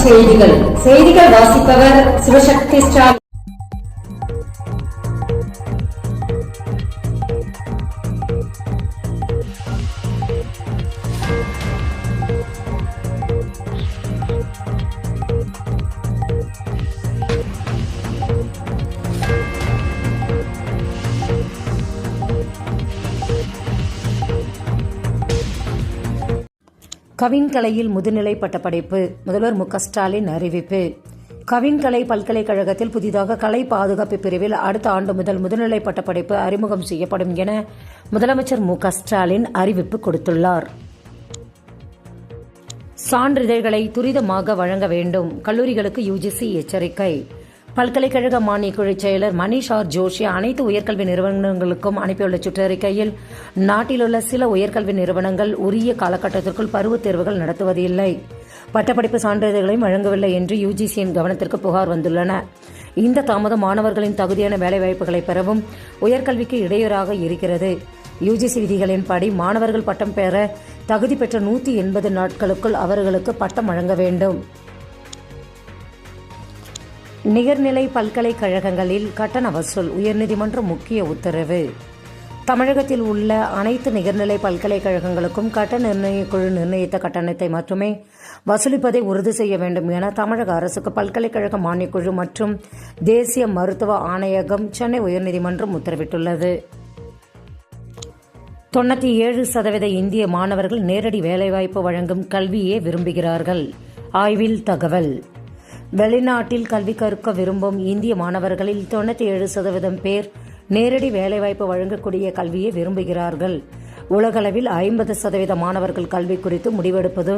செய்திகள் வாசிப்பவர் சிவசக்தி ஸ்டாலின். கவின்கலையில் முதுநிலை பட்டப்படிப்பு முதல்வர் மு க ஸ்டாலின் அறிவிப்பு. கவின்கலை பல்கலைக்கழகத்தில் புதிதாக கலை பாதுகாப்பு பிரிவில் அடுத்த ஆண்டு முதல் முதுநிலை பட்டப்படிப்பு அறிமுகம் செய்யப்படும் என முதலமைச்சர் மு க ஸ்டாலின் அறிவிப்பு கொடுத்துள்ளார். சான்றிதழ்களை துரிதமாக வழங்க வேண்டும், கல்லூரிகளுக்கு யுஜிசி எச்சரிக்கை. பல்கலைக்கழக மானியக்குழு செயலர் மணிஷ் ஆர் ஜோஷி அனைத்து உயர்கல்வி நிறுவனங்களுக்கும் அனுப்பியுள்ள சுற்றறிக்கையில், நாட்டிலுள்ள சில உயர்கல்வி நிறுவனங்கள் உரிய காலகட்டத்திற்குள் பருவத் தேர்வுகள் நடத்துவதில்லை, பட்டப்படிப்பு சான்றிதழ்களையும் வழங்கவில்லை என்று யுஜிசியின் கவனத்திற்கு புகார் வந்துள்ளன. இந்த தாமதம் மாணவர்களின் தகுதியான வேலைவாய்ப்புகளை பெறவும் உயர்கல்விக்கு இடையூறாக இருக்கிறது. யுஜிசி விதிகளின்படி மாணவர்கள் பட்டம் பெற தகுதி பெற்ற 180 நாட்களுக்குள் அவர்களுக்கு பட்டம் வழங்க வேண்டும். நிகர்நிலை பல்கலைக்கழகங்களில் கட்டண வசூல் உயர்நீதிமன்றம் முக்கிய உத்தரவு. தமிழகத்தில் உள்ள அனைத்து நிகர்நிலை பல்கலைக்கழகங்களுக்கும் கட்டண நிர்ணயக்குழு நிர்ணயித்த கட்டணத்தை மட்டுமே வசூலிப்பதை உறுதி செய்ய வேண்டும் என தமிழக அரசுக்கு பல்கலைக்கழக மானியக்குழு மற்றும் தேசிய மருத்துவ ஆணையகம் சென்னை உயர்நீதிமன்றம் உத்தரவிட்டுள்ளது. 97% இந்திய மாணவர்கள் நேரடி வேலைவாய்ப்பு வழங்கும் கல்வியே விரும்புகிறார்கள். ஆய்வில் தகவல். வெளிநாட்டில் கல்வி கற்க விரும்பும் இந்திய மாணவர்களில் 97% பேர் நேரடி வேலைவாய்ப்பு வழங்கக்கூடிய கல்வியை விரும்புகிறார்கள். உலகளவில் 50% மாணவர்கள் கல்வி குறித்து முடிவெடுப்பது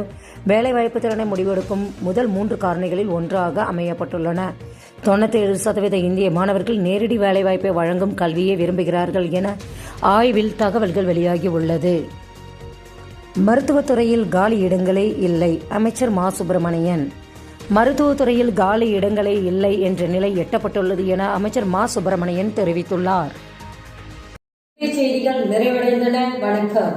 வேலைவாய்ப்பு திறனை முடிவெடுக்கும் முதல் 3 காரணிகளில் ஒன்றாக அமையப்பட்டுள்ளன. 97% இந்திய மாணவர்கள் நேரடி வேலைவாய்ப்பை வழங்கும் கல்வியை விரும்புகிறார்கள் என ஆய்வில் தகவல்கள் வெளியாகி உள்ளது. மருத்துவத்துறையில் காலி இடங்களே இல்லை, அமைச்சர் மா சுப்பிரமணியன். மருத்துவத்துறையில் காலி இடங்களே இல்லை என்ற நிலை எட்டப்பட்டுள்ளது என அமைச்சர் மா சுப்பிரமணியன் தெரிவித்துள்ளார். செய்திகள் நிறைவடைந்தன. வணக்கம்.